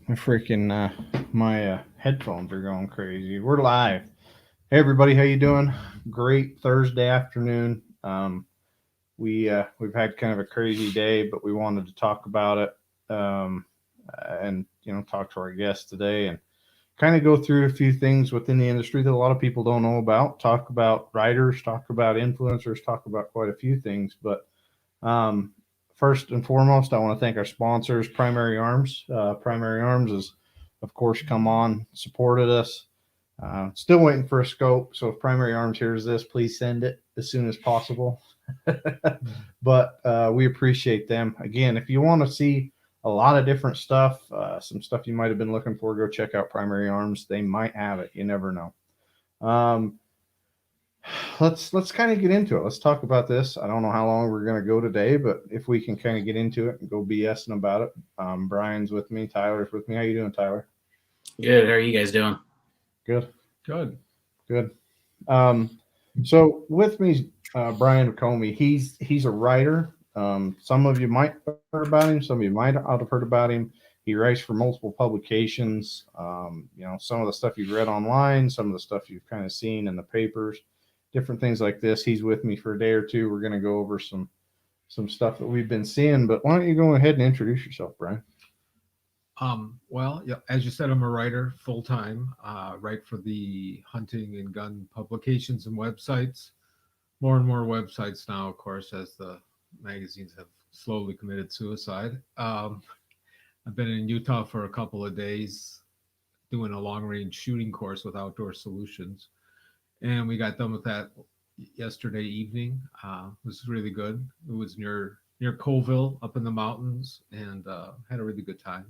My headphones are going crazy. We're live. Hey everybody, how you doing? Great Thursday afternoon. We've had kind of a crazy day, but we wanted to talk about it, and talk to our guests today and kind of go through a few things within the industry that a lot of people don't know about. Talk about writers, talk about influencers, talk about quite a few things, but um, first and foremost, I want to thank our sponsors, Primary Arms. Primary Arms has, of course, come on, supported us. Still waiting for a scope. So if Primary Arms hears this, please send it as soon as possible. But we appreciate them. Again, if you want to see a lot of different stuff, some stuff you might have been looking for, go check out Primary Arms. They might have it. You never know. Um, let's kind of get into it. Let's talk about this. I don't know how long we're going to go today, but if we can kind of get into it and go BSing about it. Brian's with me. Tyler's with me. How you doing, Tyler? Good. How are you guys doing? Good. Good. Good. Um, so with me, Brian McCombie. He's a writer. Some of you might have heard about him. Some of you might not have heard about him. He writes for multiple publications. Some of the stuff you've read online, some of the stuff you've kind of seen in the papers, different things like this. He's with me for a day or two. We're going to go over some stuff that we've been seeing. But why don't you go ahead and introduce yourself, Brian? Well, yeah, as you said, I'm a writer full time. Write for the hunting and gun publications and websites. More and more websites now, of course, as the magazines have slowly committed suicide. I've been in Utah for a couple of days doing a long range shooting course with Outdoor Solutions, and we got done with that yesterday evening. It was really good. It was near Colville, up in the mountains, and had a really good time.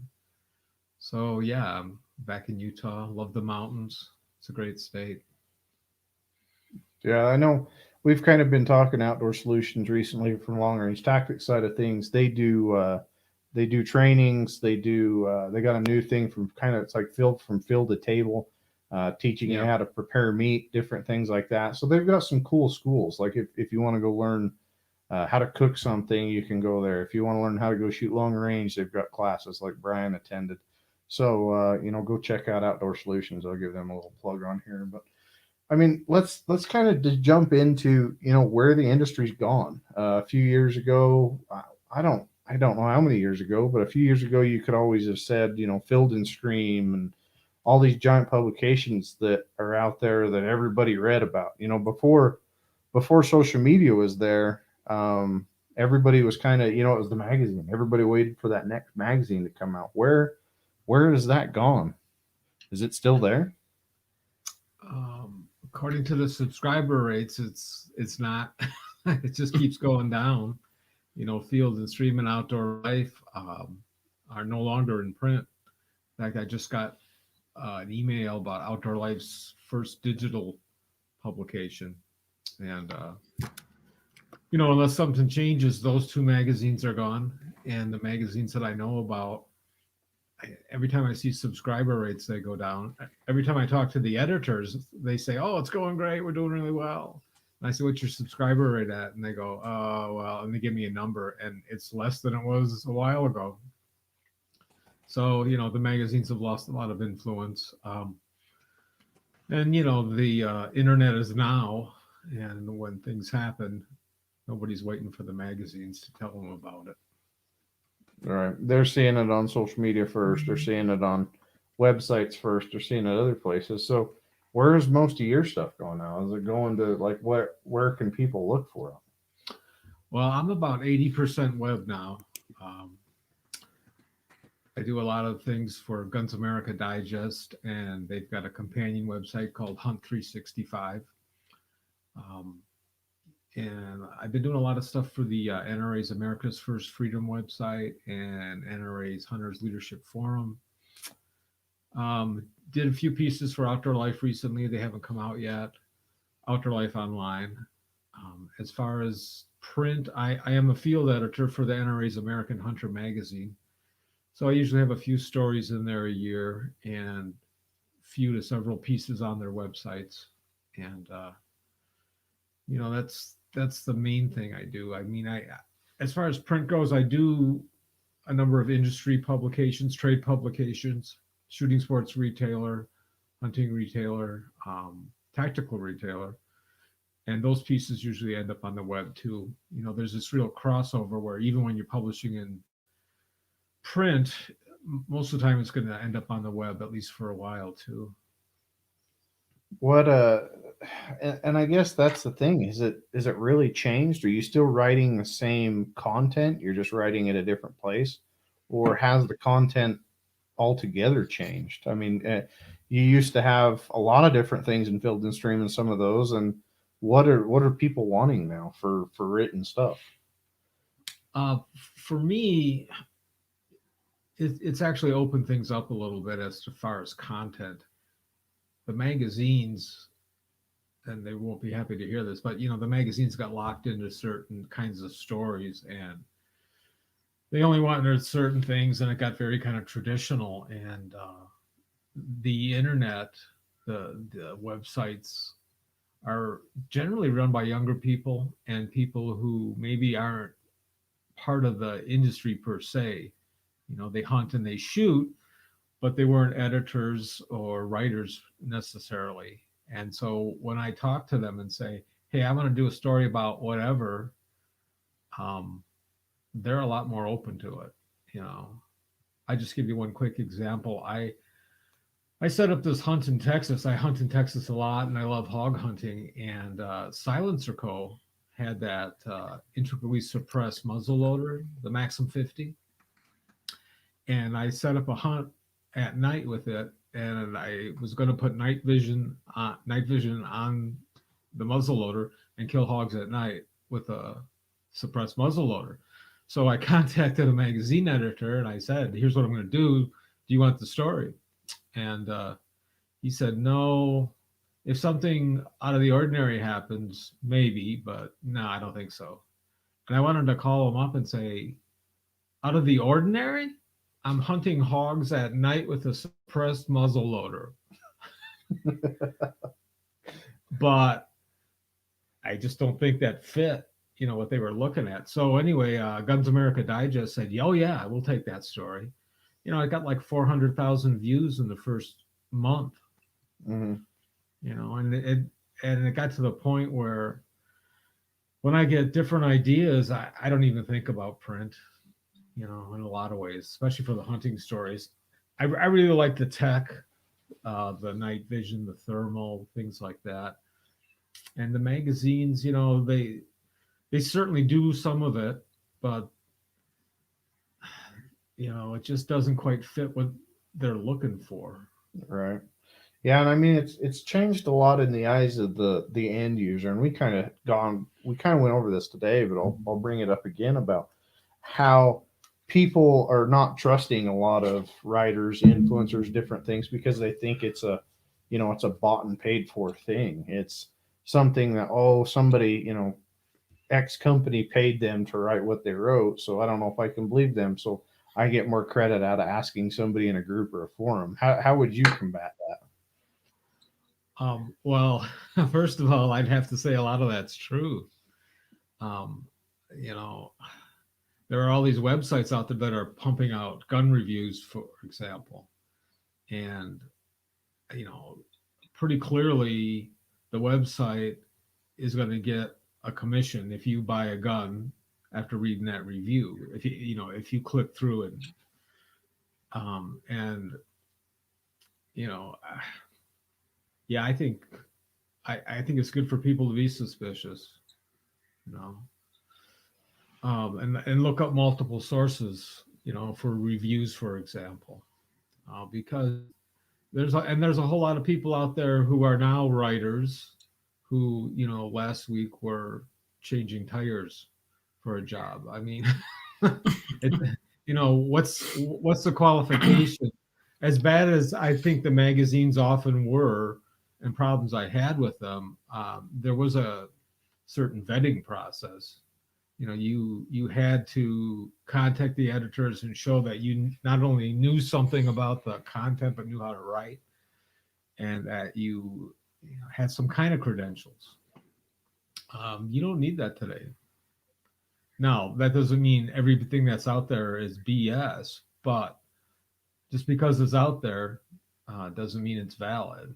So yeah, I'm back in Utah. Love the mountains. It's a great state. Yeah, I know we've kind of been talking outdoor solutions recently from long range tactics side of things. They do trainings. They got a new thing from kind of it's like field to table, teaching you Yeah. how to prepare meat, different things like that. So they've got some cool schools. Like if you want to go learn how to cook something, you can go there. If you want to learn how to go shoot long range, they've got classes like Brian attended. So go check out Outdoor Solutions. I'll give them a little plug on here, but I mean, let's kind of just jump into where the industry's gone. A few years ago, I don't know how many years ago, but a few years ago, you could always have said Field and Stream and all these giant publications that are out there that everybody read about. Before social media was there, everybody was kind of it was the magazine. Everybody waited for that next magazine to come out. Where is that gone? Is it still there? According to the subscriber rates, it's not. It just keeps going down. Field and Stream and Outdoor Life are no longer in print. In fact, I just got an email about Outdoor Life's first digital publication, and unless something changes, those two magazines are gone. And the magazines that I know about, every time I see subscriber rates, they go down. Every time I talk to the editors, they say, "Oh, it's going great. We're doing really well." And I say, "What's your subscriber rate at?" And they go, "Oh, well," and they give me a number, and it's less than it was a while ago. So the magazines have lost a lot of influence, and the internet is now, and when things happen, nobody's waiting for the magazines to tell them about it. All right. They're seeing it on social media first. They're seeing it on websites first. They're seeing it other places. So where's most of your stuff going now? Is it going to like where can people look for it? Well, I'm about 80% web now. Um, I do a lot of things for Guns America Digest, and they've got a companion website called Hunt 365. Um, and I've been doing a lot of stuff for the NRA's America's First Freedom website and NRA's Hunters Leadership Forum. Did a few pieces for Outdoor Life recently. They haven't come out yet. Outdoor Life Online. As far as print, I am a field editor for the NRA's American Hunter magazine. So I usually have a few stories in there a year and few to several pieces on their websites. And that's the main thing I do. I mean, I as far as print goes, I do a number of industry publications, trade publications, shooting sports retailer, hunting retailer, tactical retailer. And those pieces usually end up on the web too. There's this real crossover where even when you're publishing in print, most of the time it's going to end up on the web, at least for a while too. What and I guess that's the thing. Is it really changed? Are you still writing the same content? You're just writing it a different place, or has the content altogether changed? I mean, you used to have a lot of different things in Field and Stream and some of those, and what are people wanting now for written stuff? For me, it's actually opened things up a little bit as far as content. The magazines, and they won't be happy to hear this, but the magazines got locked into certain kinds of stories, and they only wanted certain things, and it got very kind of traditional. And the internet, the websites are generally run by younger people and people who maybe aren't part of the industry per se. They hunt and they shoot, but they weren't editors or writers necessarily. And so when I talk to them and say, hey, I want to do a story about whatever, they're a lot more open to it. I just give you one quick example. I set up this hunt in Texas. I hunt in Texas a lot, and I love hog hunting. And Silencer Co. had that intricately suppressed muzzleloader, the Maxim 50. And I set up a hunt at night with it, and I was going to put night vision on the muzzleloader and kill hogs at night with a suppressed muzzleloader. So I contacted a magazine editor and I said, here's what I'm going to do. Do you want the story? And he said, no. If something out of the ordinary happens, maybe, but no, I don't think so. And I wanted to call him up and say, out of the ordinary? I'm hunting hogs at night with a suppressed muzzleloader. But I just don't think that fit, what they were looking at. So anyway, Guns America Digest said, oh yeah, we'll take that story. I got like 400,000 views in the first month. Mm-hmm. And it got to the point where when I get different ideas, I don't even think about print. In a lot of ways, especially for the hunting stories. I really like the tech, the night vision, the thermal, things like that. And the magazines, they certainly do some of it, but it just doesn't quite fit what they're looking for. Right. Yeah, and I mean it's changed a lot in the eyes of the end user, and we kind of went over this today, but I'll bring it up again about how people are not trusting a lot of writers, influencers, different things because they think it's a bought and paid for thing. It's something that somebody X company paid them to write what they wrote, so I don't know if I can believe them. So I get more credit out of asking somebody in a group or a forum. How would you combat that? Well, first of all, I'd have to say a lot of that's true. There are all these websites out there that are pumping out gun reviews, for example. And, pretty clearly the website is going to get a commission if you buy a gun after reading that review. If you click through it. Yeah, I think it's good for people to be suspicious, and look up multiple sources, for reviews, for example, because there's a whole lot of people out there who are now writers who, last week were changing tires for a job. I mean, what's the qualification? As bad as I think the magazines often were and problems I had with them, there was a certain vetting process. You had to contact the editors and show that you not only knew something about the content, but knew how to write, and that you had some kind of credentials. You don't need that today. Now, that doesn't mean everything that's out there is BS, but just because it's out there doesn't mean it's valid.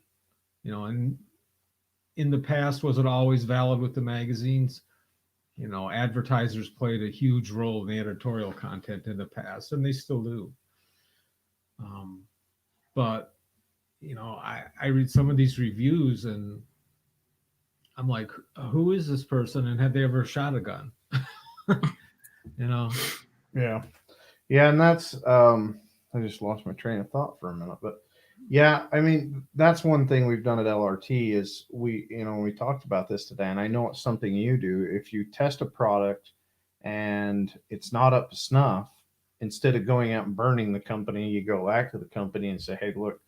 And in the past, was it always valid with the magazines? Advertisers played a huge role in the editorial content in the past, and they still do. But I read some of these reviews, and I'm like, who is this person, and have they ever shot a gun? Yeah, and that's I just lost my train of thought for a minute, but yeah, I mean, that's one thing we've done at LRT is we talked about this today, and I know it's something you do. If you test a product and it's not up to snuff, instead of going out and burning the company, you go back to the company and say, hey, look,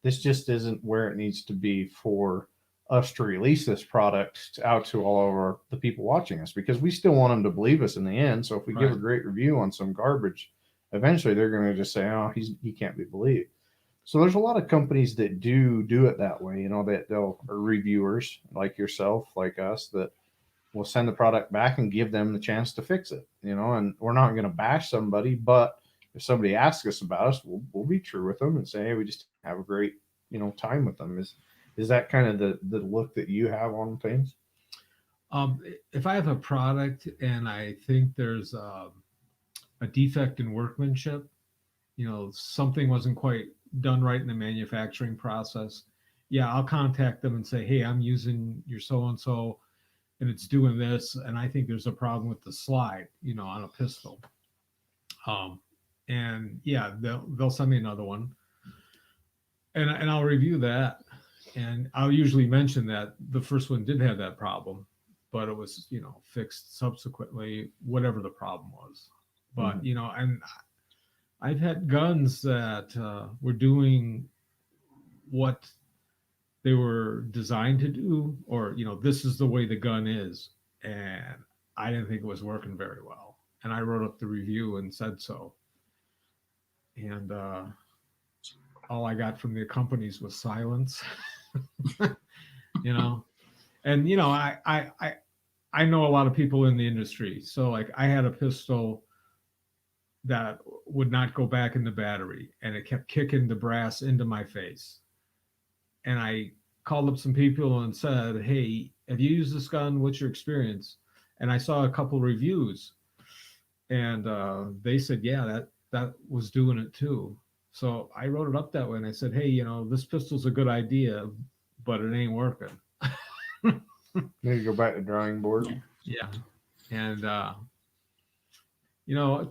this just isn't where it needs to be for us to release this product out to all of the people watching us, because we still want them to believe us in the end. So if we give a great review on some garbage, eventually they're going to just say, oh, he can't be believed. So there's a lot of companies that do it that way, that they'll, or reviewers like yourself, like us, that will send the product back and give them the chance to fix it, and we're not going to bash somebody, but if somebody asks us about us, we'll be true with them and say, hey, we just have a great, time with them. Is that kind of the look that you have on things? If I have a product and I think there's a defect in workmanship, something wasn't quite done right in the manufacturing process, I'll contact them and say, hey, I'm using your so-and-so and it's doing this, and I think there's a problem with the slide, on a pistol. And they'll send me another one, and I'll review that, and I'll usually mention that the first one did have that problem, but it was fixed subsequently, whatever the problem was. But and I've had guns that were doing what they were designed to do, or this is the way the gun is, and I didn't think it was working very well, and I wrote up the review and said so, and all I got from the companies was silence. And I know a lot of people in the industry, so like I had a pistol that would not go back in the battery, and it kept kicking the brass into my face. And I called up some people and said, hey, have you used this gun? What's your experience? And I saw a couple reviews, and they said, yeah, that was doing it too. So I wrote it up that way, and I said, hey, this pistol's a good idea, but it ain't working. Need to go back to drawing board. Yeah. And,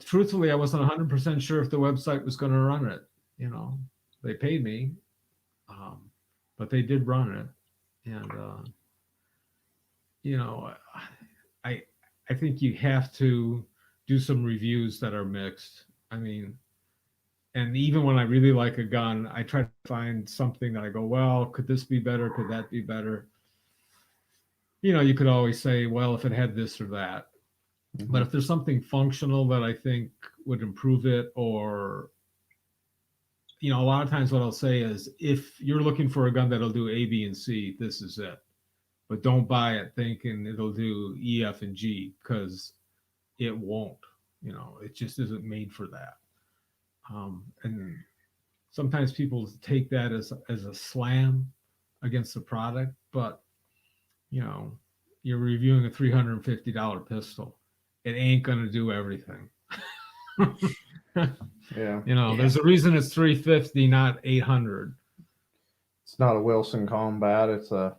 truthfully, I wasn't 100% sure if the website was going to run it. They paid me, but they did run it. And, I think you have to do some reviews that are mixed. I mean, and even when I really like a gun, I try to find something that I go, well, could this be better? Could that be better? You could always say, well, if it had this or that. Mm-hmm. But if there's something functional that I think would improve it, or, a lot of times what I'll say is, if you're looking for a gun that'll do A, B, and C, this is it. But don't buy it thinking it'll do E, F, and G, because it won't. It just isn't made for that. And sometimes people take that as a slam against the product, but you're reviewing a $350 pistol. It ain't gonna do everything. There's a reason it's $350, not $800. It's not a Wilson Combat. It's a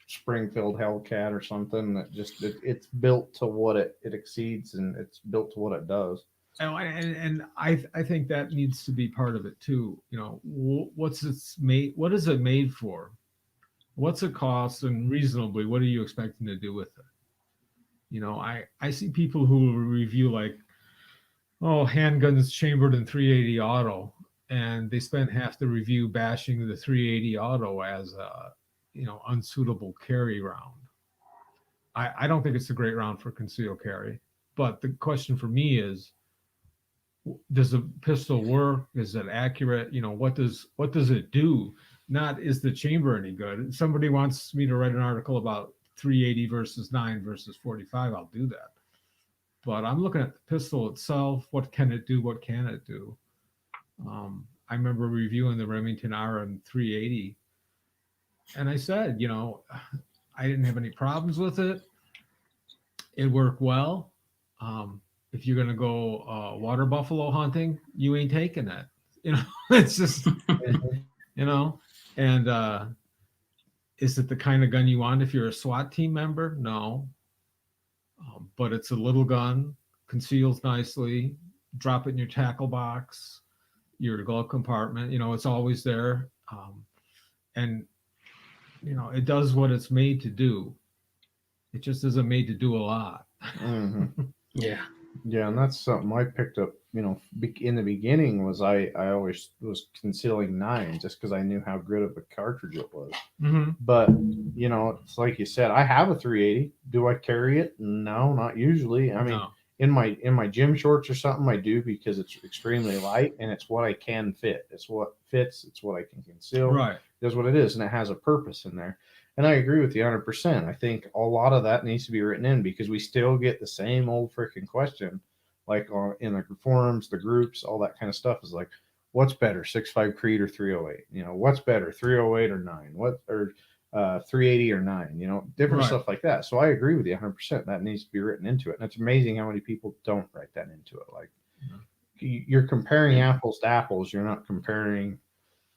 Springfield Hellcat or something that just it's built to what it exceeds, and it's built to what it does. And I think that needs to be part of it too. What is it made for? What's it cost, and reasonably, what are you expecting to do with it? I see people who review like, handguns chambered in 380 auto, and they spend half the review bashing the 380 auto as a unsuitable carry round. I don't think it's a great round for concealed carry, but the question for me is, does the pistol work? Is it accurate? What does it do? Not, is the chamber any good? If somebody wants me to write an article about 380 versus 9 versus 45, I'll do that. but I'm looking at the pistol itself. What can it do? What can it do? I remember reviewing the Remington RM 380, and I said, I didn't have any problems with it. It worked well. If you're gonna go water buffalo hunting, you ain't taking it. It's just and is it the kind of gun you want if you're a SWAT team member? No. But it's a little gun, conceals nicely, drop it in your tackle box, your glove compartment, it's always there. And, it does what it's made to do. It just isn't made to do a lot. Mm-hmm. Yeah. Yeah, and that's something I picked up. In the beginning, was I always was concealing 9 just because I knew how good of a cartridge it was. Mm-hmm. But it's like you said, I have a 380. Do I carry it? No, not usually. I mean, No. in my gym shorts or something, I do, because it's extremely light and it's what I can fit. It's what fits. It's what I can conceal. Right. That's what it is, and it has a purpose in there. And I agree with you 100%. I think a lot of that needs to be written in, because we still get the same old freaking question, like in the forums, the groups, all that kind of stuff is like, what's better, 6.5 Creed or 308? What's better, 308 or 9? 380 or 9? Different Right. stuff like that. So I agree with you 100%. That needs to be written into it. And it's amazing how many people don't write that into it. Like, you're comparing apples to apples. You're not comparing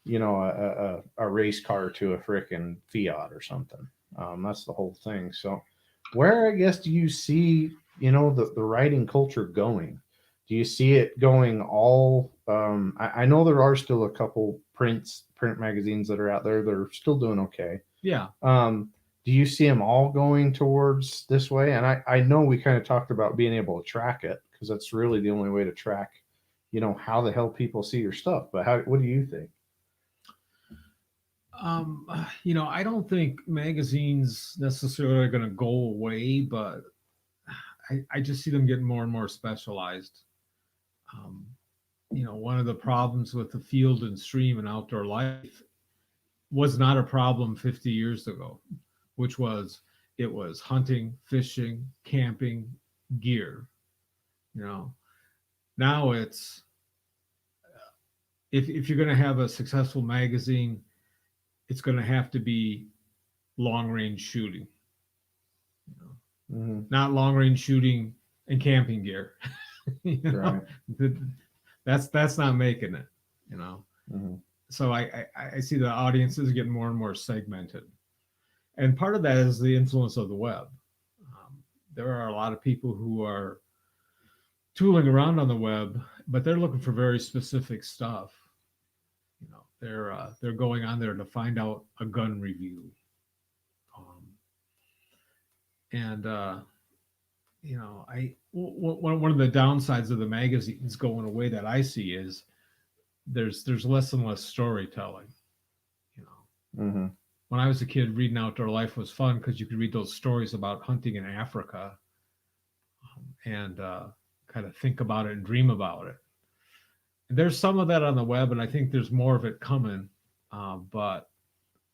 a race car to a frickin' Fiat or something. That's the whole thing. So where, I guess, do you see, the writing culture going? Do you see it going all, I know there are still a couple print magazines that are out there that are still doing okay. Yeah. Do you see them all going towards this way? And I know we kind of talked about being able to track it, because that's really the only way to track, how the hell people see your stuff. But what do you think? I don't think magazines necessarily are going to go away, but I just see them getting more and more specialized. One of the problems with the field and stream and outdoor life was not a problem 50 years ago, which was it was hunting, fishing, camping, gear. Now it's if you're going to have a successful magazine, it's going to have to be long range shooting, not long range shooting and camping gear. Right. That's not making it. So I see the audiences getting more and more segmented, and part of that is the influence of the web. There are a lot of people who are tooling around on the web, but they're looking for very specific stuff. They're going on there to find out a gun review, and one of the downsides of the magazines going away that I see is there's less and less storytelling. When I was a kid, reading Outdoor Life was fun because you could read those stories about hunting in Africa, and kind of think about it and dream about it. There's some of that on the web, and I think there's more of it coming, but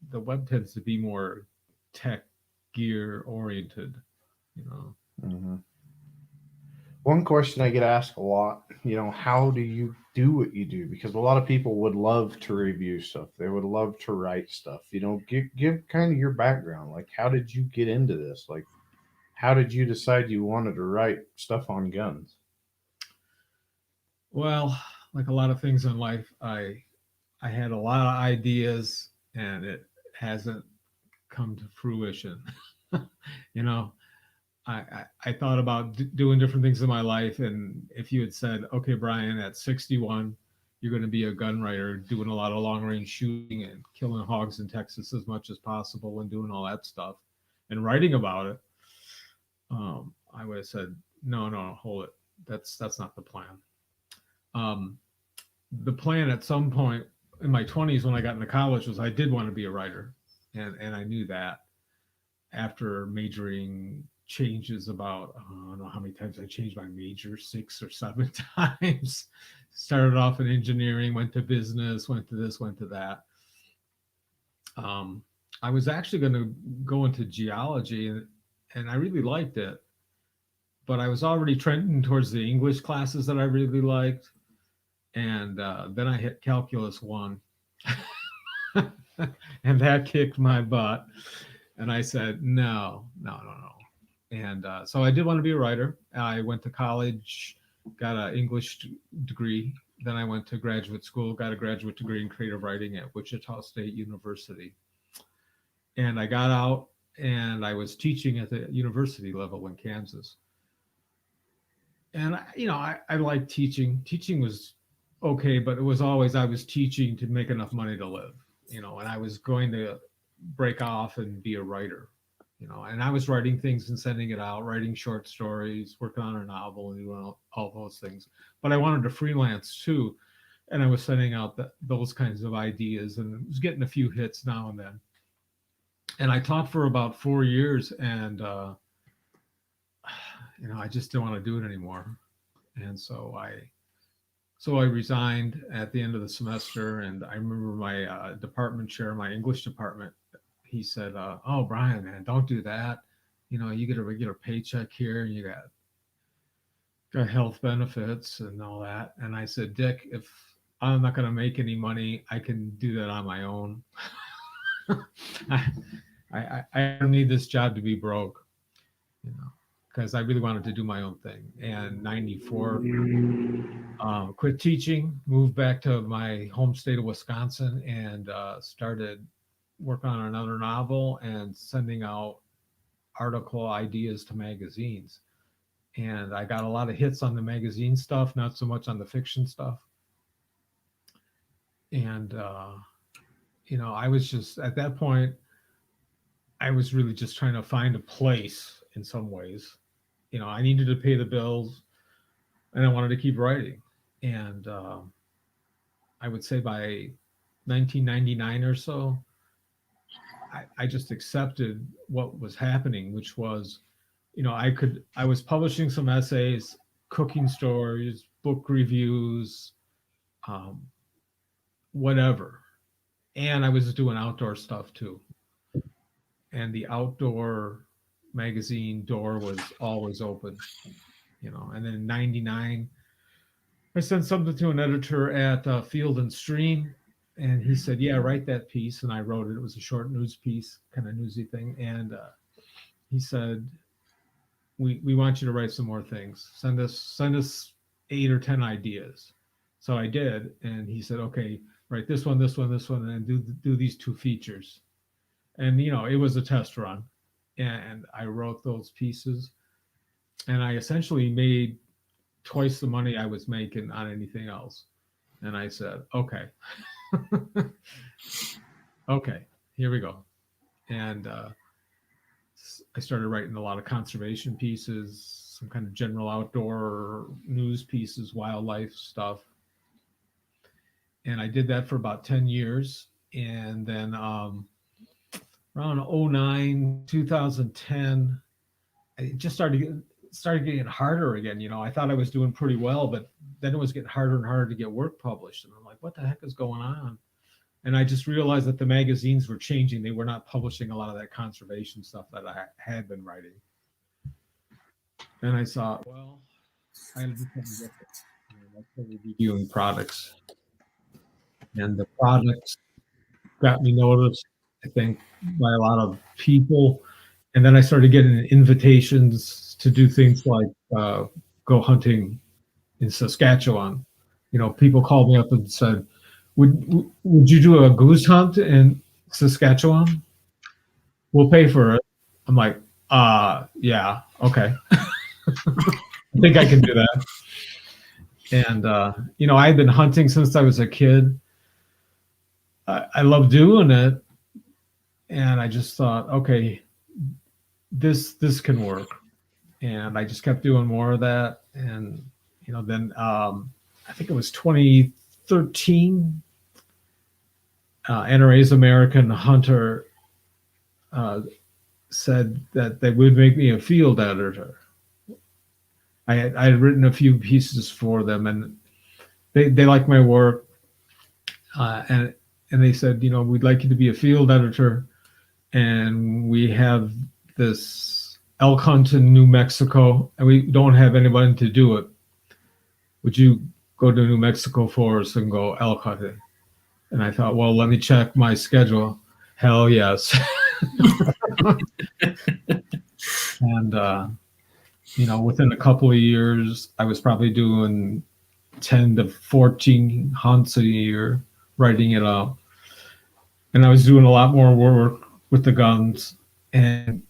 the web tends to be more tech gear oriented. One question I get asked a lot, how do you do what you do? Because a lot of people would love to review stuff. They would love to write stuff. Give kind of your background. Like, how did you get into this? Like, how did you decide you wanted to write stuff on guns? Well, like a lot of things in life, I had a lot of ideas, and it hasn't come to fruition. I thought about doing different things in my life, and if you had said, okay, Brian, at 61, you're going to be a gun writer, doing a lot of long range shooting and killing hogs in Texas as much as possible and doing all that stuff and writing about it, I would have said, no, hold it. That's not the plan. The plan at some point in my 20s when I got into college was I did want to be a writer, and I knew that after majoring changes about, I don't know how many times I changed my major, 6 or 7 times. Started off in engineering, went to business, went to this, went to that. I was actually going to go into geology, and I really liked it. but I was already trending towards the English classes that I really liked. And then I hit Calculus 1. And that kicked my butt. And I said, no. And so I did want to be a writer. I went to college, got an English degree. Then I went to graduate school, got a graduate degree in creative writing at Wichita State University. And I got out and I was teaching at the university level in Kansas. And, I liked teaching. Teaching was okay, but it was always I was teaching to make enough money to live, and I was going to break off and be a writer, and I was writing things and sending it out, writing short stories, working on a novel and doing all those things. But I wanted to freelance too. And I was sending out those kinds of ideas and was getting a few hits now and then. And I taught for about 4 years and, I just didn't want to do it anymore. And so I resigned at the end of the semester. And I remember my department chair, my English department, he said, oh, Brian, man, don't do that. You get a regular paycheck here and you got health benefits and all that. And I said, Dick, if I'm not going to make any money, I can do that on my own. I don't need this job to be broke, because I really wanted to do my own thing. And 94, quit teaching, moved back to my home state of Wisconsin and started working on another novel and sending out article ideas to magazines. And I got a lot of hits on the magazine stuff, not so much on the fiction stuff. And, I was just, at that point, I was really just trying to find a place in some ways. I needed to pay the bills and I wanted to keep writing. And I would say by 1999 or so, I just accepted what was happening, which was, I was publishing some essays, cooking stories, book reviews, whatever. And I was doing outdoor stuff too. And the outdoor magazine door was always open, and then in 99, I sent something to an editor at Field and Stream. And he said, yeah, write that piece. And I wrote it. It was a short news piece, kind of newsy thing. And he said, we want you to write some more things. Send us 8 or 10 ideas. So I did. And he said, okay, write this one, and do these 2 features. And, it was a test run. And I wrote those pieces. And I essentially made twice the money I was making on anything else. And I said, okay. Okay, here we go. And I started writing a lot of conservation pieces, some kind of general outdoor news pieces, wildlife stuff. And I did that for about 10 years. And then around 09, 2010, it just started getting harder again. I thought I was doing pretty well, but then it was getting harder and harder to get work published. And I'm like, what the heck is going on? And I just realized that the magazines were changing. They were not publishing a lot of that conservation stuff that I had been writing. And I thought, well, I just have to get it. Let's be reviewing products. And the products got me noticed, I think, by a lot of people. And then I started getting invitations to do things like go hunting in Saskatchewan. People called me up and said, would you do a goose hunt in Saskatchewan? We'll pay for it. I'm like, yeah, okay. I think I can do that. And, I've been hunting since I was a kid. I love doing it. And I just thought, okay, this can work. And I just kept doing more of that. And, then I think it was 2013, NRA's American Hunter said that they would make me a field editor. I had written a few pieces for them, and they liked my work. And they said, we'd like you to be a field editor. And we have this elk hunt in New Mexico, and we don't have anybody to do it. Would you go to New Mexico for us and go elk hunting? And I thought, well, let me check my schedule. Hell yes. And, within a couple of years, I was probably doing 10 to 14 hunts a year, writing it up. And I was doing a lot more work with the guns. And,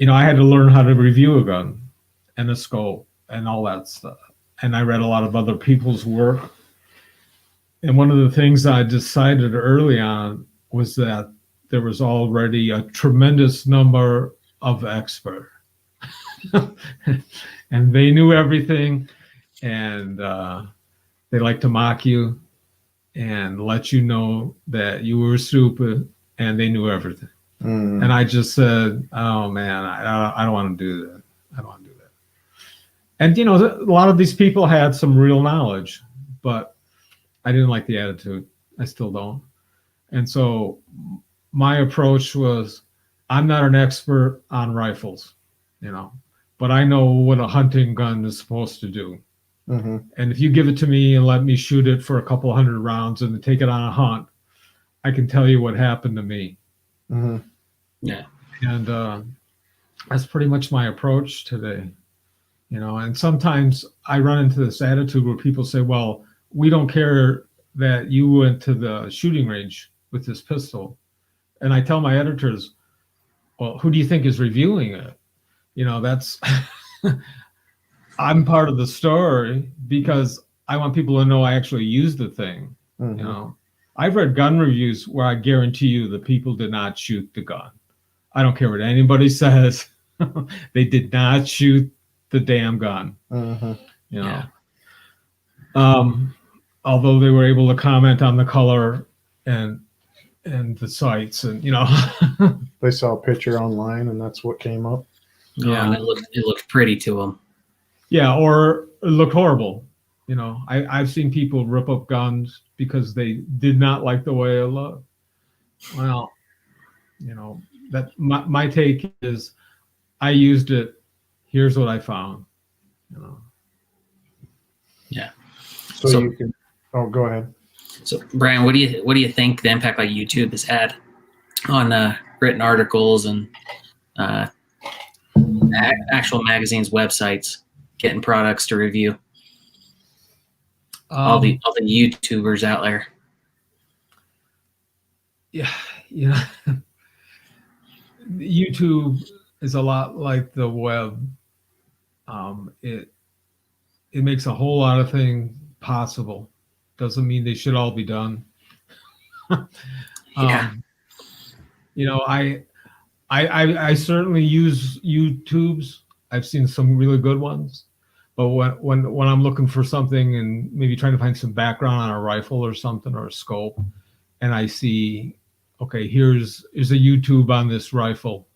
I had to learn how to review a gun and a scope and all that stuff. And I read a lot of other people's work. And one of the things I decided early on was that there was already a tremendous number of experts. And they knew everything, and they like to mock you and let you know that you were stupid, and they knew everything. And I just said, oh man, I don't want to do that. I don't want to do that. And a lot of these people had some real knowledge, but I didn't like the attitude. I still don't. And so my approach was, I'm not an expert on rifles, but I know what a hunting gun is supposed to do. Mm-hmm. And if you give it to me and let me shoot it for a couple hundred rounds and then take it on a hunt, I can tell you what happened to me. Mm-hmm. Yeah. And that's pretty much my approach today. And sometimes I run into this attitude where people say, well, we don't care that you went to the shooting range with this pistol. And I tell my editors, well, who do you think is reviewing it? That's I'm part of the story because I want people to know I actually used the thing. Mm-hmm. I've read gun reviews where I guarantee you the people did not shoot the gun. I don't care what anybody says. They did not shoot the damn gun. Mm-hmm. Yeah. Although they were able to comment on the color and the sights, and They saw a picture online, and that's what came up. Yeah, and it looked pretty to them. Yeah, or it looked horrible. I've seen people rip up guns because they did not like the way it looked. Well, that my take is, I used it. Here's what I found. Yeah. So you can. Oh, go ahead. So, Brian, what do you think the impact like YouTube has had on written articles and actual magazines, websites, getting products to review? All the YouTubers out there. Yeah, YouTube is a lot like the web. It makes a whole lot of things possible. Doesn't mean they should all be done. Yeah. I certainly use YouTubes. I've seen some really good ones, but when I'm looking for something and maybe trying to find some background on a rifle or something, or a scope, and I see, okay, here's a YouTube on this rifle,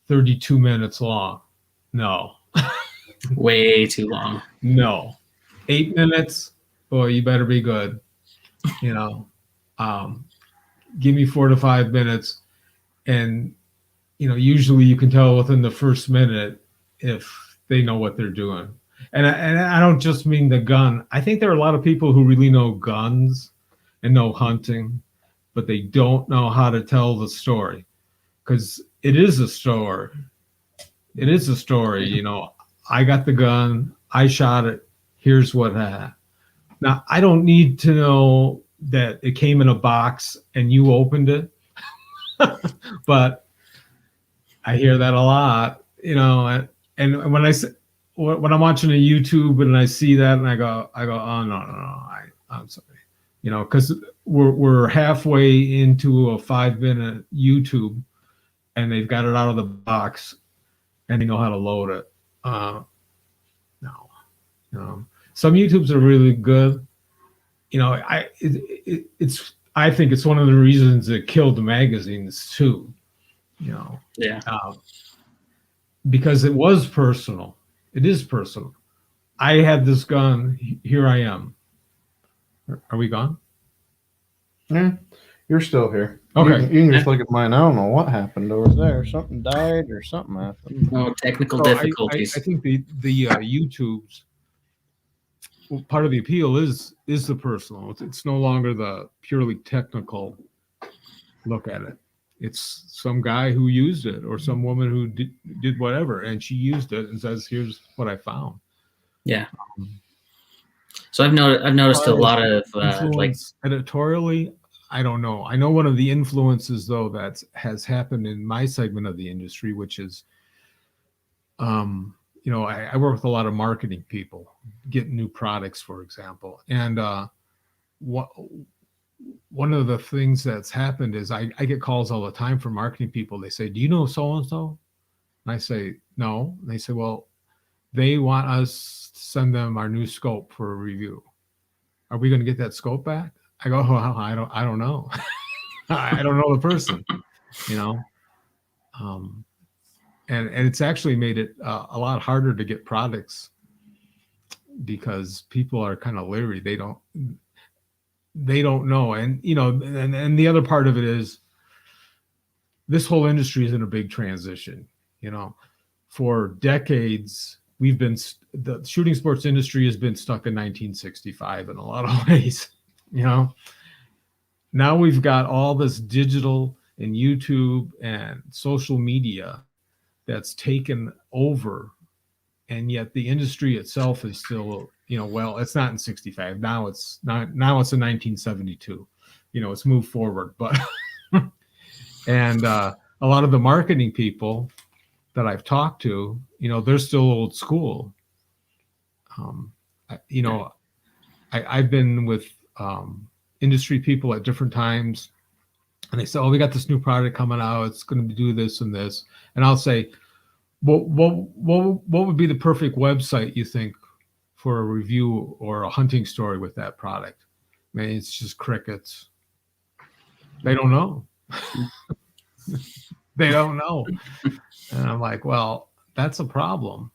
32 minutes long. No. Way too long. No. 8 minutes, boy, you better be good. Give me 4 to 5 minutes, and usually you can tell within the first minute if they know what they're doing. And I don't just mean the gun. I think there are a lot of people who really know guns and know hunting, but they don't know how to tell the story, because it is a story. It is a story. I got the gun, I shot it, here's what happened. Now, I don't need to know that it came in a box and you opened it, but I hear that a lot, and when I'm watching a YouTube and I see that, and I go, oh no, I'm sorry, because we're halfway into a 5-minute YouTube, and they've got it out of the box, and they know how to load it. No, some YouTubes are really good. I think it's one of the reasons it killed the magazines too. Yeah. Because it was personal. It is personal. I had this gun. Here I am. Are we gone? Yeah. You're still here. Okay. You can just look at mine. I don't know what happened over there. Something died or something happened. Oh, technical So difficulties. I think the YouTube's part of the appeal is the personal. It's no longer the purely technical look at it. It's some guy who used it or some woman who did whatever, and she used it and says, "Here's what I found." Yeah. So I've noticed a lot of influence editorially. I don't know. I know one of the influences though that has happened in my segment of the industry, which is, you know, I work with a lot of marketing people, getting new products, for example, and one of the things that's happened is I get calls all the time from marketing people. They say, "Do you know so and so?" And I say, "No." And they say, "Well, they want us to send them our new scope for a review. Are we going to get that scope back?" I go, "Oh, I don't know. I don't know the person, you know." And it's actually made it a lot harder to get products because people are kind of leery. They don't know. And you know, and the other part of it is this whole industry is in a big transition. You know, for decades the shooting sports industry has been stuck in 1965 in a lot of ways. You know, now we've got all this digital and YouTube and social media that's taken over, and yet the industry itself is still, you know, well, it's not in 65. Now it's in 1972. You know, it's moved forward, but and a lot of the marketing people that I've talked to, you know, they're still old school. You know, I've been with industry people at different times, and they say, "Oh, we got this new product coming out. It's going to do this and this," and I'll say, what would be the perfect website you think for a review or a hunting story with that product? I mean, it's just crickets. They don't know. They don't know. And I'm like, well, that's a problem.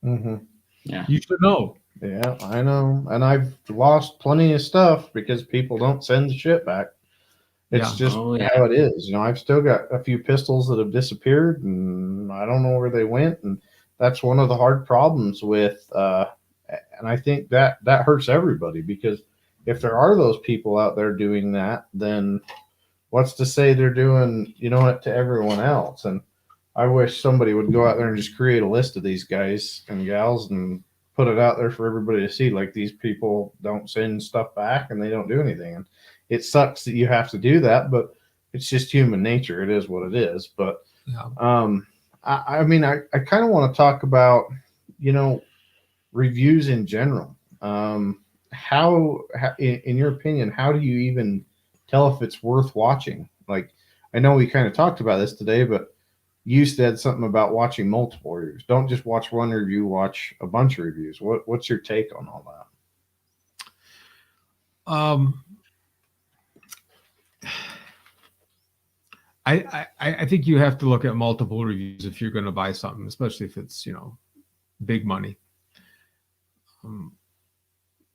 Mm-hmm. Yeah. You should know. Yeah, I know. And I've lost plenty of stuff because people don't send the shit back. It's just how it is. You know, I've still got a few pistols that have disappeared and I don't know where they went. And that's one of the hard problems with, and I think that hurts everybody, because if there are those people out there doing that, then what's to say they're doing, you know, it to everyone else? And I wish somebody would go out there and just create a list of these guys and gals and put it out there for everybody to see. Like, these people don't send stuff back and they don't do anything. And it sucks that you have to do that, but it's just human nature. It is what it is. But I mean, I kind of want to talk about, you know, reviews in general. How, in your opinion, how do you even tell if it's worth watching? Like, I know we kind of talked about this today, but you said something about watching multiple reviews. Don't just watch one review, watch a bunch of reviews. What's your take on all that? I think you have to look at multiple reviews if you're going to buy something, especially if it's, you know, big money.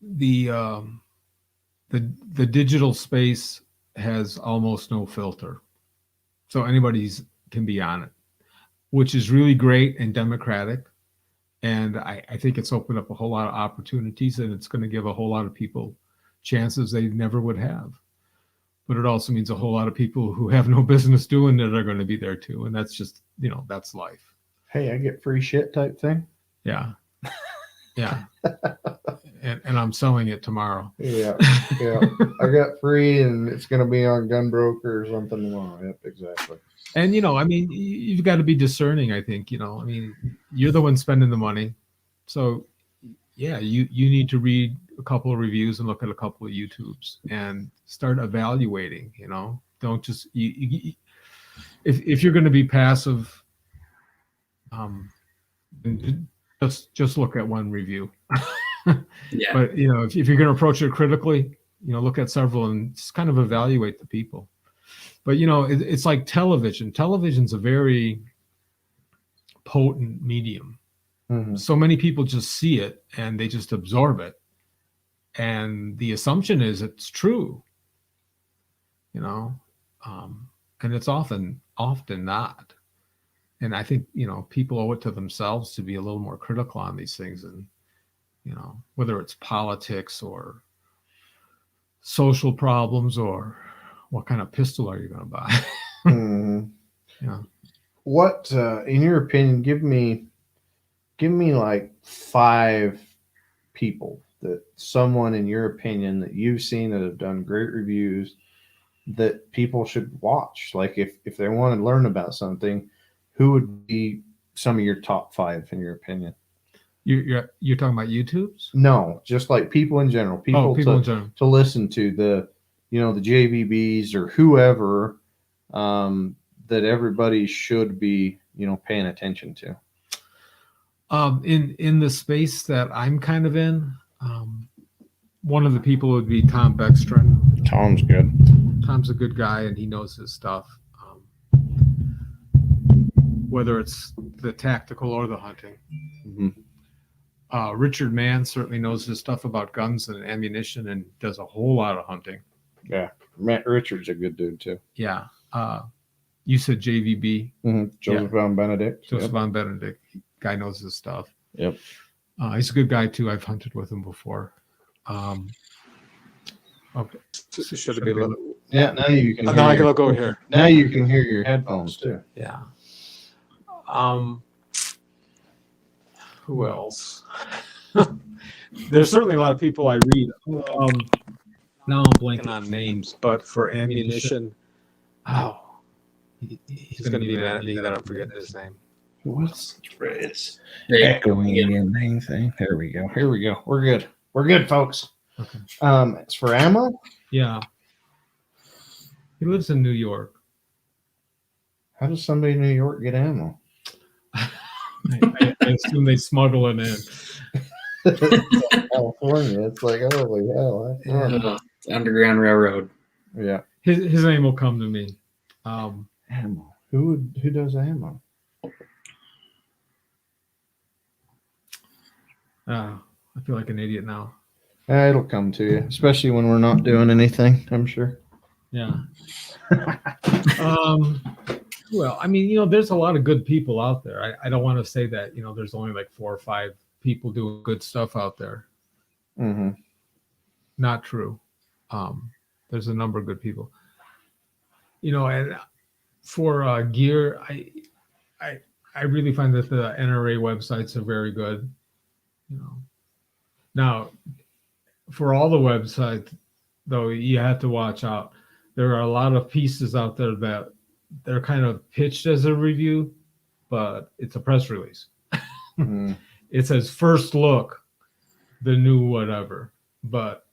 The digital space has almost no filter, so anybody can be on it, which is really great and democratic. And I think it's opened up a whole lot of opportunities, and it's going to give a whole lot of people chances they never would have. But it also means a whole lot of people who have no business doing it are going to be there too. And that's just, you know, that's life. Hey, I get free shit type thing. Yeah. Yeah. and I'm selling it tomorrow. Yeah. I got free and it's going to be on Gunbroker or something tomorrow. Yep, exactly. And, you know, I mean, you've got to be discerning, I think. You know, I mean, you're the one spending the money. So, yeah, you need to read a couple of reviews and look at a couple of YouTubes and start evaluating. You know, don't just if you're going to be passive, just look at one review. Yeah. But you know, if you're going to approach it critically, you know, look at several and just kind of evaluate the people. But you know, it's like television. Television's a very potent medium. Mm-hmm. So many people just see it and they just absorb it. And the assumption is it's true. you know, and it's often not. And I think, you know, people owe it to themselves to be a little more critical on these things, and, you know, whether it's politics or social problems or what kind of pistol are you going to buy. Mhm. Yeah. What, in your opinion, give me like 5 people that someone in your opinion that you've seen that have done great reviews that people should watch. Like if they want to learn about something, who would be some of your top 5 in your opinion? You're talking about YouTube's? No, just like people in general, people People in to general. to listen to, the the JVBs or whoever, that everybody should be paying attention to. In the space that I'm kind of in, one of the people would be Tom Beckstrom. Tom's good. Tom's a good guy and he knows his stuff. Whether it's the tactical or the hunting. Mm-hmm. Richard Mann certainly knows his stuff about guns and ammunition and does a whole lot of hunting. Yeah, Matt Richards a good dude too. Yeah. You said JVB. Mm-hmm. Joseph Von Benedict. Joseph Von Benedict. Guy knows his stuff. Yep. He's a good guy too. I've hunted with him before. Okay. Should it be a little? Yeah, now you can. Now I can look over here. Now you can hear your headphones too. Yeah. Who else? There's certainly a lot of people I read. Now I'm blanking on names, but for ammunition, he's going to be mad at me that I'm forgetting his name. What's the phrase? Yeah. Echoing again, dang thing. There we go. Here we go. We're good. We're good, folks. Okay. It's for ammo. Yeah. He lives in New York. How does somebody in New York get ammo? I assume they smuggle it in. California. It's like, holy hell. Underground Railroad. Yeah. His name will come to me. Ammo. Who does ammo? I feel like an idiot now. It'll come to you, especially when we're not doing anything, I'm sure. Yeah. Well, I mean, there's a lot of good people out there. I don't want to say that, there's only like 4 or 5 people doing good stuff out there. Mm-hmm. Not true. There's a number of good people. And for gear, I really find that the NRA websites are very good. Now, for all the websites, though, you have to watch out. There are a lot of pieces out there that they're kind of pitched as a review, but it's a press release. Mm. It says first look, the new whatever. But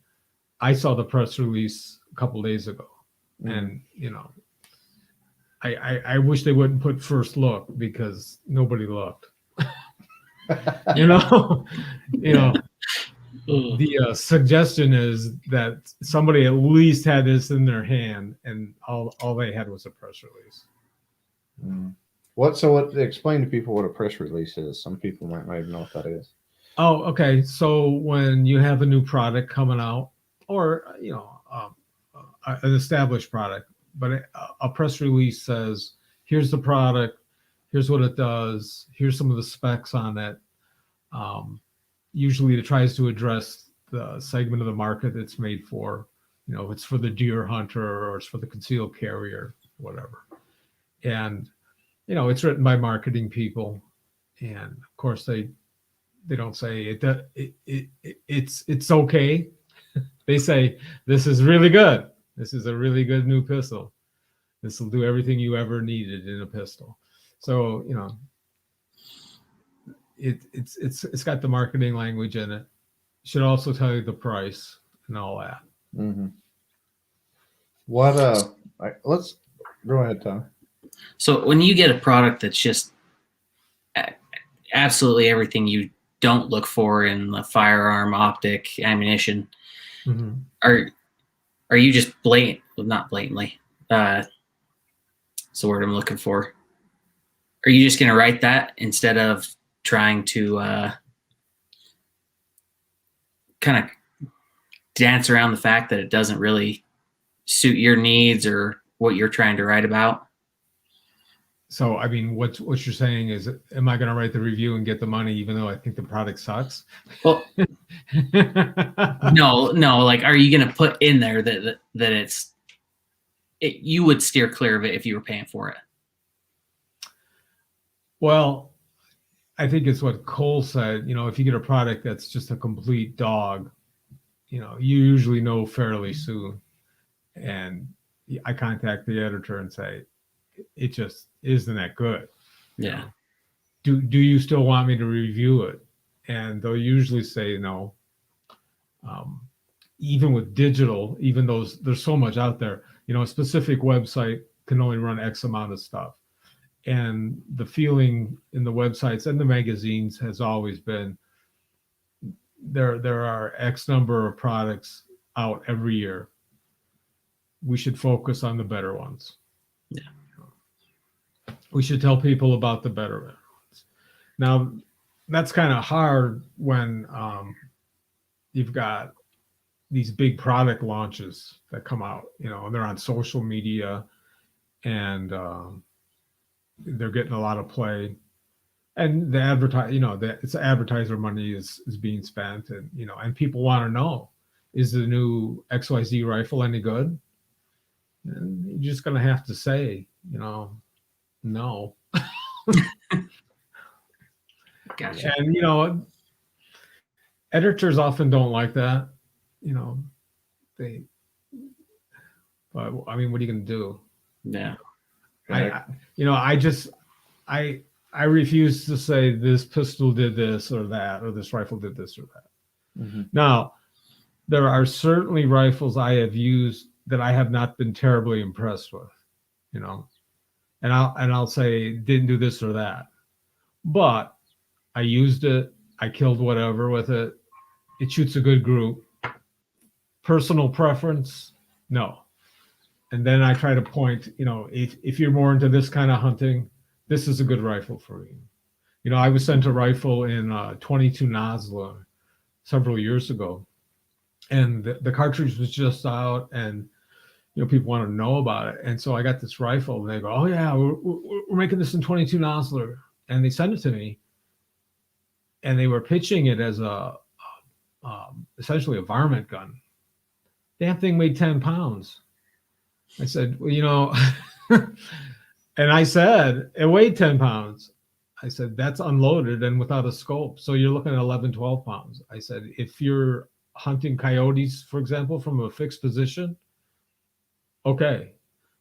I saw the press release a couple days ago, and I wish they wouldn't put first look because nobody looked. The suggestion is that somebody at least had this in their hand, and all they had was a press release. Mm. Explain to people what a press release is. Some people might not even know what that is. Oh, okay. So when you have a new product coming out, or an established product, but a press release says, "Here's the product. Here's what it does. Here's some of the specs on it." Usually, it tries to address the segment of the market it's made for. If it's for the deer hunter or it's for the concealed carrier, whatever. And it's written by marketing people, and of course they don't say it's okay. They say this is really good. This is a really good new pistol. This will do everything you ever needed in a pistol. So it's got the marketing language in it. Should also tell you the price and all that. Mm-hmm. Let's go ahead, Tom. So when you get a product that's just absolutely everything you don't look for in the firearm, optic, ammunition, Mm-hmm. are you just not blatantly, that's the word I'm looking for. Are you just going to write that instead of trying to kind of dance around the fact that it doesn't really suit your needs or what you're trying to write about. So, I mean, what you're saying is, am I going to write the review and get the money even though I think the product sucks? Well, no, like, are you going to put in there that you would steer clear of it if you were paying for it? Well, I think it's what Cole said. You know, if you get a product that's just a complete dog, you know, you usually know fairly soon. And I contact the editor and say, it just isn't that good. Yeah. Do you still want me to review it? And they'll usually say no. Even with digital, even though there's so much out there, you know, a specific website can only run X amount of stuff. And the feeling in the websites and the magazines has always been there are X number of products out every year. We should focus on the better ones. Yeah. We should tell people about the better ones. Now, that's kind of hard when you've got these big product launches that come out, you know, they're on social media and they're getting a lot of play. And the it's advertiser money is being spent, and you know, and people want to know, is the new XYZ rifle any good? And you're just gonna have to say, you know, no. Gotcha. And you know, editors often don't like that, you know. But I mean, what are you gonna do? Yeah. I refuse to say this pistol did this or that, or this rifle did this or that. Mm-hmm. Now, there are certainly rifles I have used that I have not been terribly impressed with, you know, and I'll say didn't do this or that, but I used it, I killed whatever with it. It shoots a good group. Personal preference, no. And then I try to point, you know, if you're more into this kind of hunting, this is a good rifle for you. You know, I was sent a rifle in 22 Nosler several years ago, and the cartridge was just out, and you know, people want to know about it. And so I got this rifle, and they go, "Oh yeah, we're making this in 22 Nosler," and they sent it to me, and they were pitching it as essentially a varmint gun. Damn thing weighed 10 pounds. I said, well, you know, and I said, it weighed 10 pounds. I said, that's unloaded and without a scope. So you're looking at 11, 12 pounds. I said, if you're hunting coyotes, for example, from a fixed position, okay.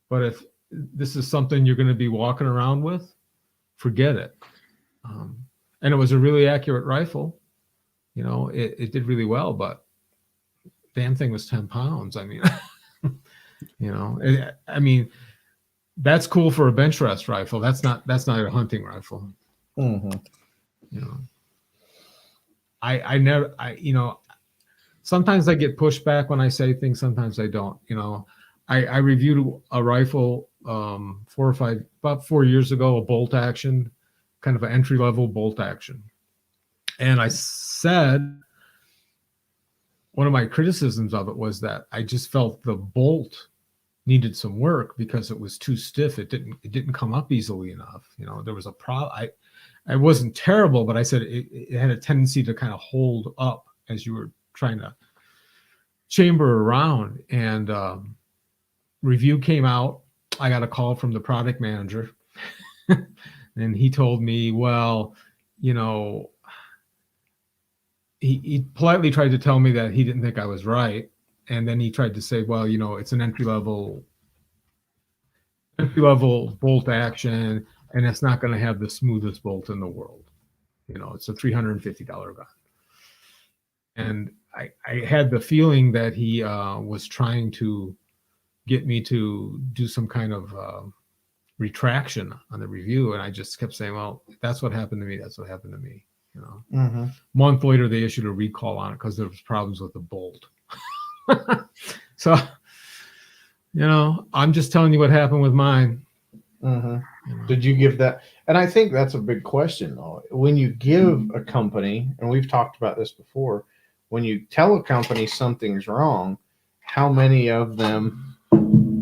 But if this is something you're going to be walking around with, forget it. And it was a really accurate rifle. You know, it did really well, but damn thing was 10 pounds. I mean, you know, I mean, that's cool for a bench rest rifle. That's not a hunting rifle. Mm-hmm. You know, I you know, sometimes I get pushback when I say things. Sometimes I don't. You know, I reviewed a rifle about 4 years ago, a bolt action, kind of an entry level bolt action, and I said one of my criticisms of it was that I just felt the bolt needed some work because it was too stiff. It didn't come up easily enough. You know, there was a problem. I wasn't terrible, but I said it had a tendency to kind of hold up as you were trying to chamber around. And review came out. I got a call from the product manager, and he told me, well, you know, he politely tried to tell me that he didn't think I was right. And then he tried to say, well, you know, it's an entry level bolt action, and it's not going to have the smoothest bolt in the world. You know, it's a $350 gun. And I had the feeling that he was trying to get me to do some kind of retraction on the review. And I just kept saying, well, that's what happened to me. That's what happened to me. You know, Mm-hmm. month later, they issued a recall on it because there was problems with the bolt. So, you know, I'm just telling you what happened with mine. Mm-hmm. You know. Did you give that? And I think that's a big question, though. When you give a company, and we've talked about this before, when you tell a company something's wrong, how many of them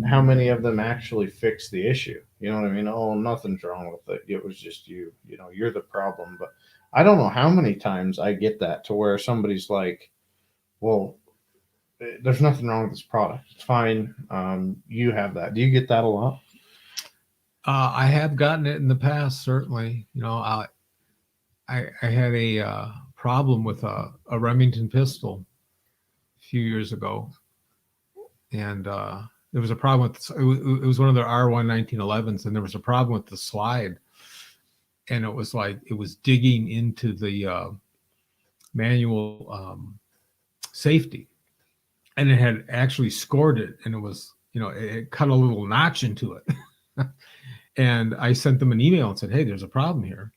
how many of them actually fix the issue? You know what I mean? Oh, nothing's wrong with it. It was just you. You know, you're the problem. But I don't know how many times I get that to where somebody's like, well, there's nothing wrong with this product. It's fine. You have that. Do you get that a lot? I have gotten it in the past, certainly. You know, I had a problem with a Remington pistol a few years ago, and there was a problem with it was one of their R1 1911s, and there was a problem with the slide, and it was like it was digging into the manual safety, and it had actually scored it, and it was, you know, it cut a little notch into it. And I sent them an email and said, hey, there's a problem here.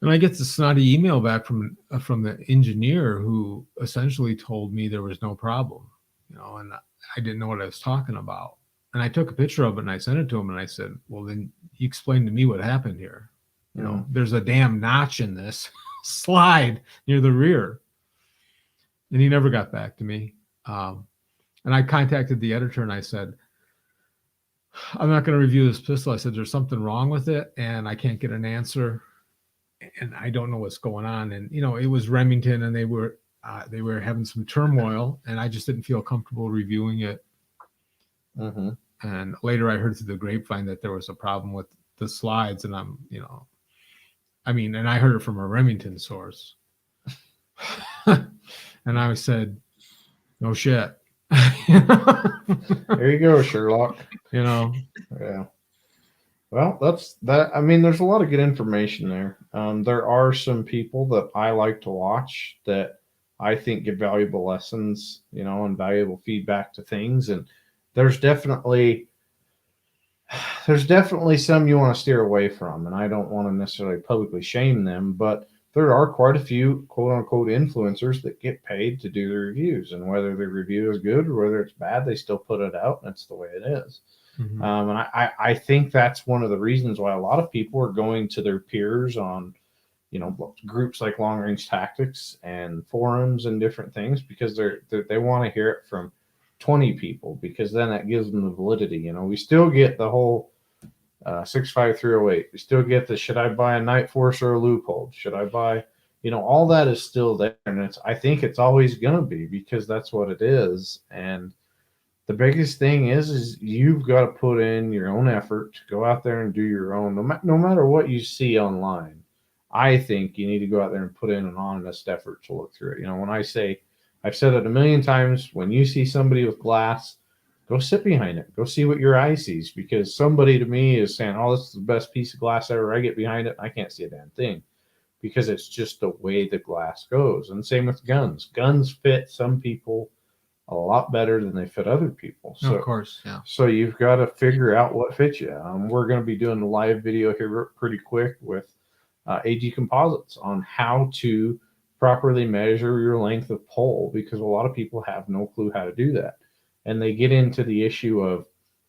And I get this snotty email back from the engineer who essentially told me there was no problem, you know, and I didn't know what I was talking about. And I took a picture of it and I sent it to him and I said, well, then you explain to me what happened here. You know, there's a damn notch in this slide near the rear. And he never got back to me. And I contacted the editor and I said, I'm not going to review this pistol. I said, there's something wrong with it and I can't get an answer. And I don't know what's going on. And, you know, it was Remington and they were having some turmoil and I just didn't feel comfortable reviewing it. Mm-hmm. And later I heard through the grapevine that there was a problem with the slides. And I'm, you know, I mean, and I heard it from a Remington source. And I said, no shit. There you go, Sherlock. You know, yeah. Well, that's that. I mean, there's a lot of good information there. There are some people that I like to watch that I think give valuable lessons, you know, and valuable feedback to things. And there's definitely some you want to steer away from. And I don't want to necessarily publicly shame them, but there are quite a few quote unquote influencers that get paid to do the reviews, and whether the review is good or whether it's bad, they still put it out. And that's the way it is. mm-hmm. And I think that's one of the reasons why a lot of people are going to their peers on, you know, groups like Long Range Tactics and forums and different things, because they want to hear it from 20 people, because then that gives them the validity. You know, we still get the whole 65308. We still get the, should I buy a Night Force or a Loophole? Should I buy, you know, all that is still there. And I think it's always going to be, because that's what it is. And the biggest thing is you've got to put in your own effort to go out there and do your own, no matter what you see online. I think you need to go out there and put in an honest effort to look through it. You know, when I say, I've said it a million times, when you see somebody with glass, go sit behind it. Go see what your eye sees, because somebody to me is saying, oh, this is the best piece of glass ever. I get behind it, I can't see a damn thing, because it's just the way the glass goes. And same with guns. Guns fit some people a lot better than they fit other people. So, of course, yeah. So you've got to figure out what fits you. We're going to be doing a live video here pretty quick with AG Composites on how to properly measure your length of pole, because a lot of people have no clue how to do that. And they get into the issue of,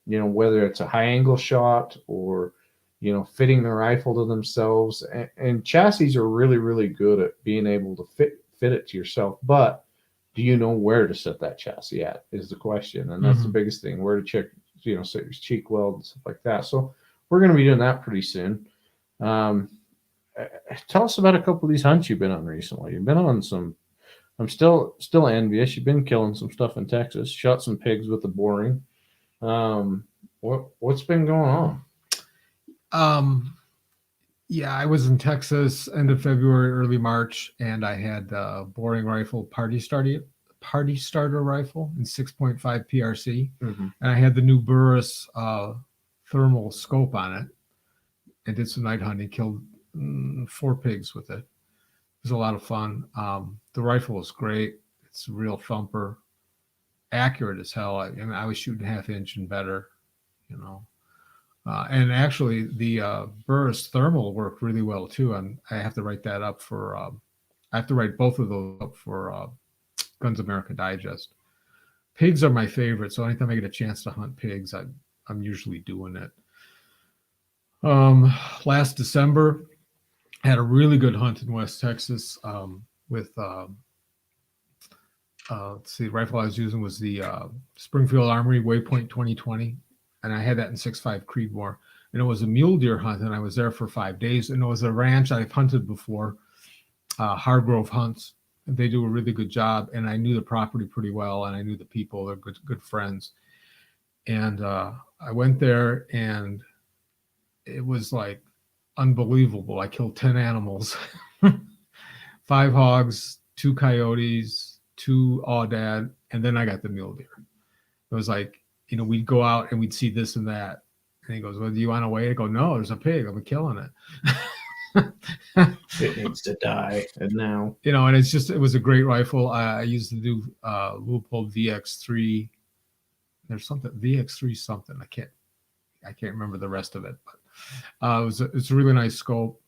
you know, whether it's a high angle shot or, you know, fitting the rifle to themselves. And chassis are really, really good at being able to fit it to yourself. But do you know where to set that chassis at is the question. And that's the biggest thing, where to check, you know, set your cheek weld and stuff like that. So we're going to be doing that pretty soon. Tell us about a couple of these hunts you've been on recently. You've been on some, I'm still envious. You've been killing some stuff in Texas, shot some pigs with the boring. What's been going on? Yeah, I was in Texas end of February, early March, and I had a boring rifle, party starter rifle in 6.5 PRC. Mm-hmm. And I had the new Burris thermal scope on it, and did some night hunting, killed 4 pigs with it. It was a lot of fun. The rifle was great. It's a real thumper, accurate as hell. I mean, I was shooting half-inch and better, you know. And actually, the Burris thermal worked really well too. And I have to write that up for. I have to write both of those up for Guns America Digest. Pigs are my favorite, so anytime I get a chance to hunt pigs, I'm usually doing it. Last December, I had a really good hunt in West Texas with let's see, the rifle I was using was the Springfield Armory Waypoint 2020, and I had that in 6.5 Creedmoor. And it was a mule deer hunt, and I was there for 5 days. And it was a ranch I've hunted before, Hargrove Hunts. They do a really good job, and I knew the property pretty well, and I knew the people. They're good friends. And I went there, and it was like unbelievable. I killed 10 animals, 5 hogs, 2 coyotes, 2 aoudad, and then I got the mule deer. It was like, we'd go out and we'd see this and that. And he goes, well, do you want to weigh it? I go, no, there's a pig. I'm killing it. It needs to die. And now, and it was a great rifle. I used to do Leupold VX3. There's something VX3 something. I can't remember the rest of it, but it's a really nice scope.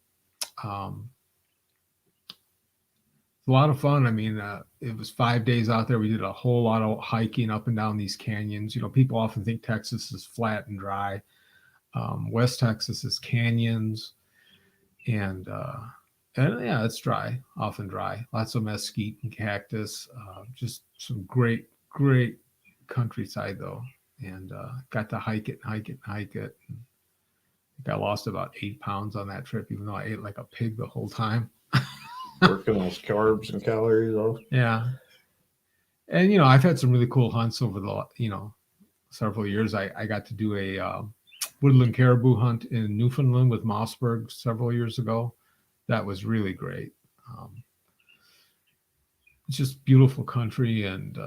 It's a lot of fun. I mean, it was 5 days out there. We did a whole lot of hiking up and down these canyons. People often think Texas is flat and dry. West Texas is canyons, and yeah, it's dry, often dry. Lots of mesquite and cactus. Just some great countryside though, and got to hike it. And got lost about 8 pounds on that trip, even though I ate like a pig the whole time. working those carbs and calories off. Yeah. And, I've had some really cool hunts over the, several years. I got to do a woodland caribou hunt in Newfoundland with Mossberg several years ago. That was really great. It's just beautiful country. And,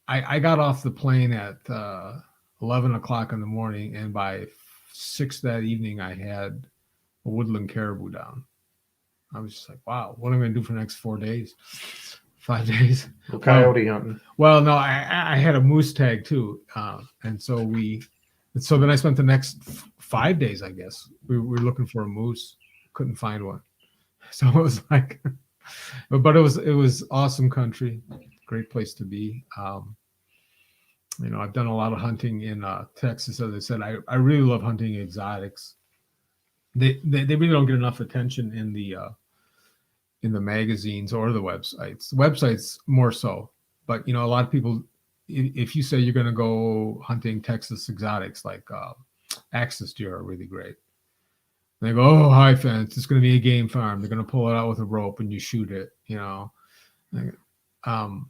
I got off the plane at 11 o'clock in the morning, and by 6 that evening, I had a woodland caribou down. I was just like, wow, what am I going to do for the next 4 days, 5 days? Well, coyote hunting. Well, no, I had a moose tag too. And so then I spent the next 5 days, I guess. We were looking for a moose, couldn't find one. So it was like, but it was awesome country, great place to be. I've done a lot of hunting in Texas. As I said, I really love hunting exotics. They really don't get enough attention in the magazines or the websites. The websites more so, but a lot of people, if you say you're going to go hunting Texas exotics, like axis deer are really great. And they go, oh, high fence, it's going to be a game farm. They're going to pull it out with a rope and you shoot it.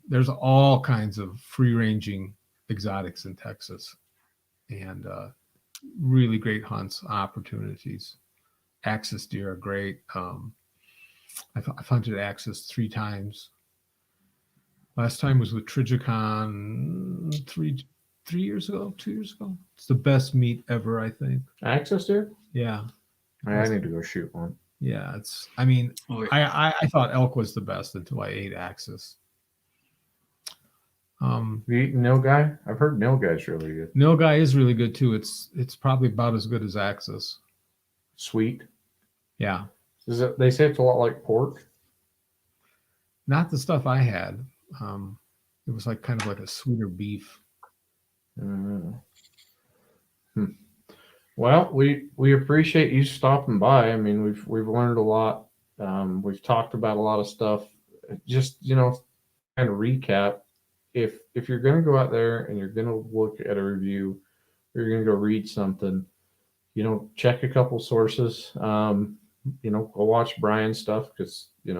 There's all kinds of free ranging exotics in Texas, and really great hunts opportunities. Axis deer are great. I've hunted axis 3 times. Last time was with Trijicon 2 years ago. It's the best meat ever, I think. Axis deer? Yeah. I need to go shoot one. Yeah, I thought elk was the best until I ate axis. You eat nilgai? I've heard nilgai's really good. Nilgai is really good too. It's probably about as good as axis. Sweet. Yeah. They say it's a lot like pork? Not the stuff I had. It was like kind of like a sweeter beef. Well, we appreciate you stopping by. I mean, we've learned a lot. We've talked about a lot of stuff. Just kind of recap. If you're going to go out there and you're going to look at a review, or you're going to go read something, check a couple sources. Go watch Brian's stuff, because he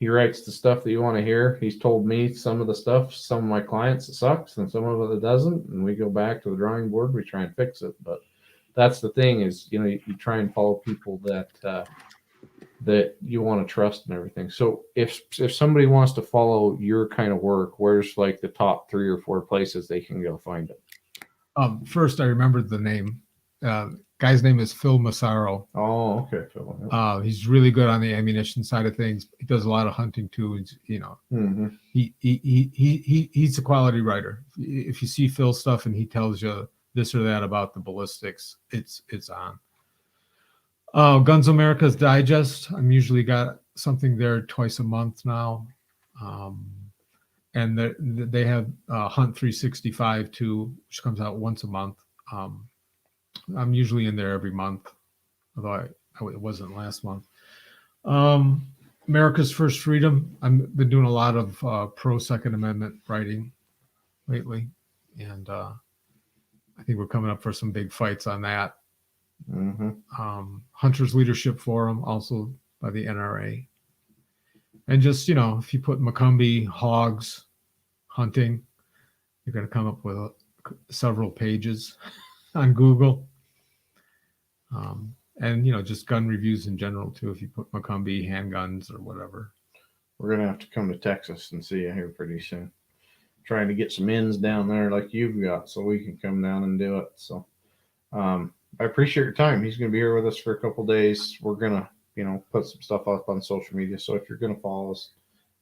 writes the stuff that you want to hear. He's told me some of the stuff, some of my clients, it sucks, and some of it doesn't, and we go back to the drawing board. We try and fix it. But that's the thing is, you try and follow people that you want to trust and everything. So if somebody wants to follow your kind of work, where's like the top 3 or 4 places they can go find it? First, I remembered the name. Guy's name is Phil Massaro. Oh, okay, Phil. He's really good on the ammunition side of things. He does a lot of hunting too. Mm-hmm. He's a quality writer. If you see Phil's stuff and he tells you this or that about the ballistics, it's on. Guns America's Digest. I'm usually got something there twice a month now. And they have Hunt 365 too, which comes out once a month. I'm usually in there every month, although it wasn't last month. America's First Freedom. I've been doing a lot of pro Second Amendment writing lately, and I think we're coming up for some big fights on that. Hunters Leadership Forum, also by the NRA. And just, if you put McCombie hogs hunting, you're going to come up with several pages on Google. And, just gun reviews in general, too, if you put McCombie handguns or whatever. We're going to have to come to Texas and see you here pretty soon. Trying to get some ends down there like you've got so we can come down and do it. So I appreciate your time. He's going to be here with us for a couple days. We're going to, put some stuff up on social media. So if you're going to follow us,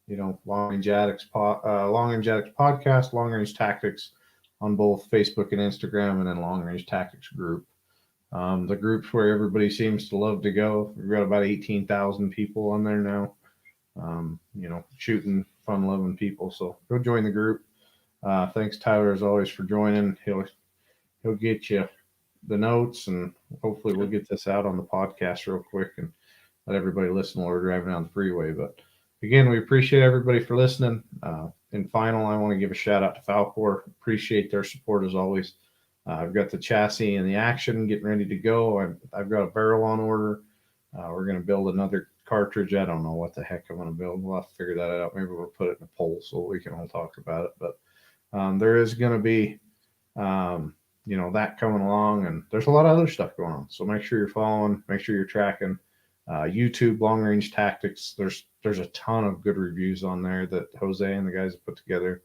Long Range Addicts Podcast, Long Range Tactics on both Facebook and Instagram, and then Long Range Tactics group. The groups where everybody seems to love to go. We've got about 18,000 people on there now. Shooting, fun-loving people. So go join the group. Thanks, Tyler, as always, for joining. He'll get you the notes, and hopefully we'll get this out on the podcast real quick and let everybody listen while we're driving down the freeway. But again, we appreciate everybody for listening. In final, I want to give a shout out to Falcor. Appreciate their support as always. I've got the chassis and the action getting ready to go. I've got a barrel on order. We're going to build another cartridge. I don't know what the heck I'm going to build. We'll have to figure that out. Maybe we'll put it in a poll so we can all talk about it. But there is going to be, that coming along, and there's a lot of other stuff going on. So make sure you're following, make sure you're tracking. YouTube Long Range Tactics. There's a ton of good reviews on there that Jose and the guys have put together.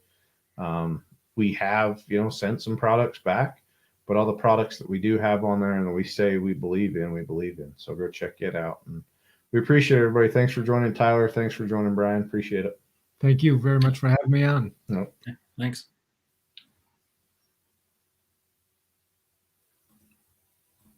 We have, sent some products back, but all the products that we do have on there and that we say we believe in. So go check it out. And we appreciate everybody. Thanks for joining, Tyler. Thanks for joining, Brian. Appreciate it. Thank you very much for having me on. Nope. Thanks.